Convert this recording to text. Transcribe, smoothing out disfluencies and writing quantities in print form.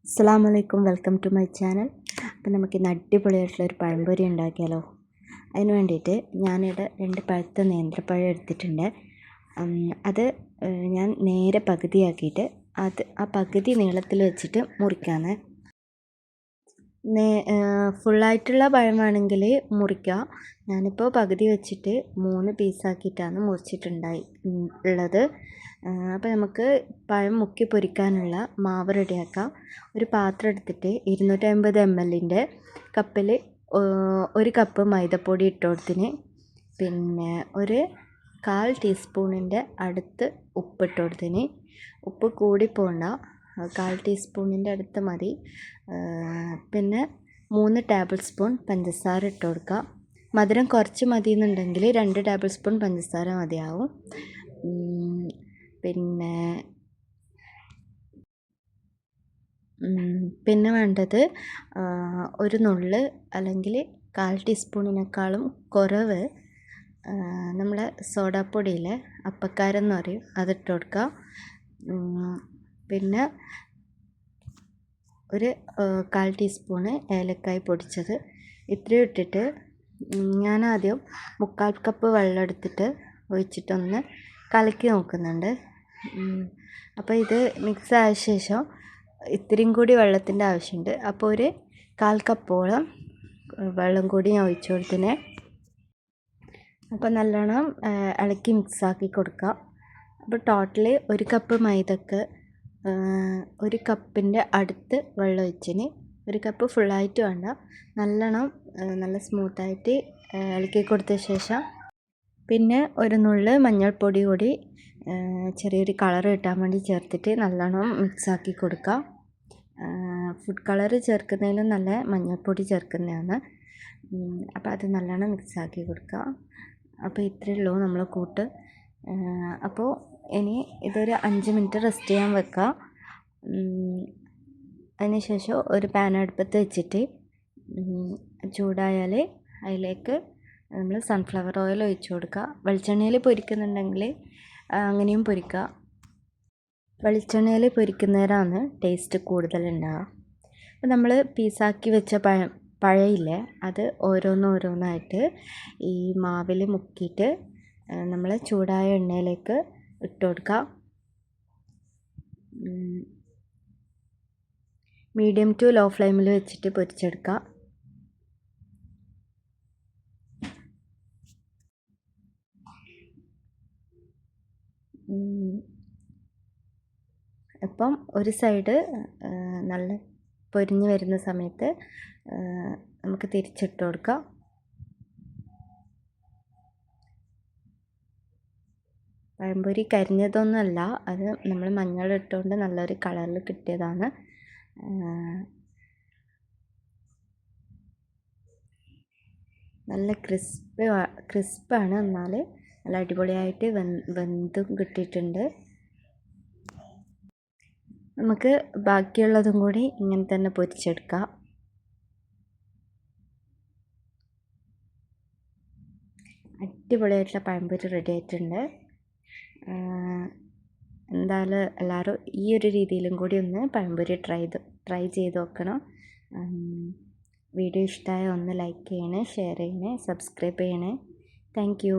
അസ്സലാമു അലൈക്കും, welcome to my channel. അപ്പം നമുക്ക് ഇന്ന് അടിപൊളിയായിട്ടുള്ളൊരു പഴംപൊരി ഉണ്ടാക്കിയാലോ. അതിന് വേണ്ടിയിട്ട് ഞാനിവിടെ 2 പഴുത്ത നേന്ത്രപ്പഴം എടുത്തിട്ടുണ്ട്. അത് ഞാൻ നേരെ പകുതിയാക്കിയിട്ട് ആ പകുതി നീളത്തിൽ വെച്ചിട്ട് മുറിക്കാമെന്ന്. ഫുള്ളായിട്ടുള്ള പഴമാണെങ്കിൽ മുറിക്കാം. ഞാനിപ്പോൾ പകുതി വെച്ചിട്ട് 3 പീസാക്കിയിട്ടാണ് ഉള്ളത്. അപ്പോൾ നമുക്ക് പഴം മുക്കി പൊരിക്കാനുള്ള മാവ് റെഡിയാക്കാം. ഒരു പാത്രം എടുത്തിട്ട് 250 ml കപ്പിൽ 1 കപ്പ് മൈദപ്പൊടി ഇട്ട് കൊടുത്തിന്. പിന്നെ ഒരു 1/4 ടീസ്പൂണിൻ്റെ അടുത്ത് ഉപ്പിട്ട് കൊടുത്തിന്. ഉപ്പ് കൂടി പോകണ്ട, 1/4 ടീസ്പൂണിൻ്റെ അടുത്ത് മതി. പിന്നെ 3 ടേബിൾ സ്പൂൺ പഞ്ചസാര ഇട്ട് കൊടുക്കുക. മധുരം കുറച്ച് മതി എന്നുണ്ടെങ്കിൽ 2 ടേബിൾ സ്പൂൺ പഞ്ചസാര മതിയാവും. പിന്നെ വേണ്ടത് ഒരു നുള്ള് അല്ലെങ്കിൽ 1/4 ടീസ്പൂണിനേക്കാളും കുറവ് നമ്മളെ സോഡാപ്പൊടിയിലെ അപ്പക്കാരെന്ന് പറയും, അതിട്ട് കൊടുക്കുക. പിന്നെ ഒരു 1/4 ടീസ്പൂണ് ഏലക്കായ് പൊടിച്ചത്. ഇത്രയും ഇട്ടിട്ട് ഞാനാദ്യം 1/4 കപ്പ് വെള്ളം എടുത്തിട്ട് ഒഴിച്ചിട്ടൊന്ന് കലക്കി നോക്കുന്നുണ്ട്. അപ്പോൾ ഇത് മിക്സ് ആയ ശേഷം ഇത്തിരിയും കൂടി വെള്ളത്തിൻ്റെ ആവശ്യമുണ്ട്. അപ്പോൾ ഒരു 1/4 കപ്പോളം വെള്ളം കൂടി ഞാൻ ഒഴിച്ചു കൊടുത്തിന്. അപ്പോൾ നല്ലോണം ഇളക്കി മിക്സാക്കി കൊടുക്കുക. അപ്പോൾ ടോട്ടൽ 1 കപ്പ് മൈദക്ക് 1 കപ്പിൻ്റെ അടുത്ത് വെള്ളം ഒഴിച്ചിന്. 1 കപ്പ് ഫുള്ളായിട്ട് വേണ്ട, നല്ലോണം നല്ല സ്മൂത്തായിട്ട് ഇളക്കി കൊടുത്ത ശേഷം പിന്നെ ഒരു നുള്ള് മഞ്ഞൾപ്പൊടി കൂടി ചെറിയൊരു കളർ കിട്ടാൻ വേണ്ടി ചേർത്തിട്ട് നല്ലോണം മിക്സാക്കി കൊടുക്കുക. ഫുഡ് കളർ ചേർക്കുന്നതിലും നല്ല മഞ്ഞൾപ്പൊടി ചേർക്കുന്നതാണ്. അപ്പോൾ അത് നല്ലോണം മിക്സാക്കി കൊടുക്കുക. അപ്പോൾ ഇത്രയേ ഉള്ളൂ നമ്മൾ കൂട്ട്. അപ്പോൾ ഇനി ഇതൊരു 5 മിനിറ്റ് റെസ്റ്റ് ചെയ്യാൻ വെക്കുക. അതിന് ശേഷം ഒരു പാൻ അടുപ്പത്ത് വെച്ചിട്ട് ചൂടായാൽ അതിലേക്ക് നമ്മൾ സൺഫ്ലവർ ഓയിൽ ഒഴിച്ചു കൊടുക്കുക. വെളിച്ചെണ്ണയിൽ പൊരിക്കുന്നുണ്ടെങ്കിൽ അങ്ങനെയും പൊരിക്കുക. വെളിച്ചെണ്ണയിൽ പൊരിക്കുന്നവരാണ് ടേസ്റ്റ് കൂടുതലുണ്ടാവുക. അപ്പോൾ നമ്മൾ പീസാക്കി വെച്ച പഴയില്ലേ, അത് ഓരോന്നായിട്ട് ഈ മാവിൽ മുക്കിയിട്ട് നമ്മൾ ചൂടായ എണ്ണയിലേക്ക് ഇട്ട് കൊടുക്കുക. മീഡിയം ടു ലോ ഫ്ലെയിമിൽ വെച്ചിട്ട് പൊരിച്ചെടുക്കുക. ഇപ്പം ഒരു സൈഡ് നല്ല പൊരിഞ്ഞ് വരുന്ന സമയത്ത് നമുക്ക് തിരിച്ചിട്ട് കൊടുക്കാം. പഴംപൊരി കരിഞ്ഞതൊന്നുമല്ല, അത് നമ്മൾ മഞ്ഞളിട്ടുകൊണ്ട് നല്ലൊരു കളറിൽ കിട്ടിയതാണ്. നല്ല ക്രിസ്പാണ്, എന്നാൽ നല്ല അടിപൊളിയായിട്ട് വെന്തും കിട്ടിയിട്ടുണ്ട്. നമുക്ക് ബാക്കിയുള്ളതും കൂടി ഇങ്ങനെ തന്നെ പൊരിച്ചെടുക്കാം. അടിപൊളിയായിട്ടുള്ള പഴംപൊരി റെഡി ആയിട്ടുണ്ട്. എന്തായാലും എല്ലാവരും ഈ ഒരു രീതിയിലും കൂടി ഒന്ന് പഴംപൊരി ട്രൈ ചെയ്ത് നോക്കണം. വീഡിയോ ഇഷ്ടമായ ഒന്ന് ലൈക്ക് ചെയ്യണേ, ഷെയർ ചെയ്യണേ, സബ്സ്ക്രൈബ് ചെയ്യണേ. Thank you.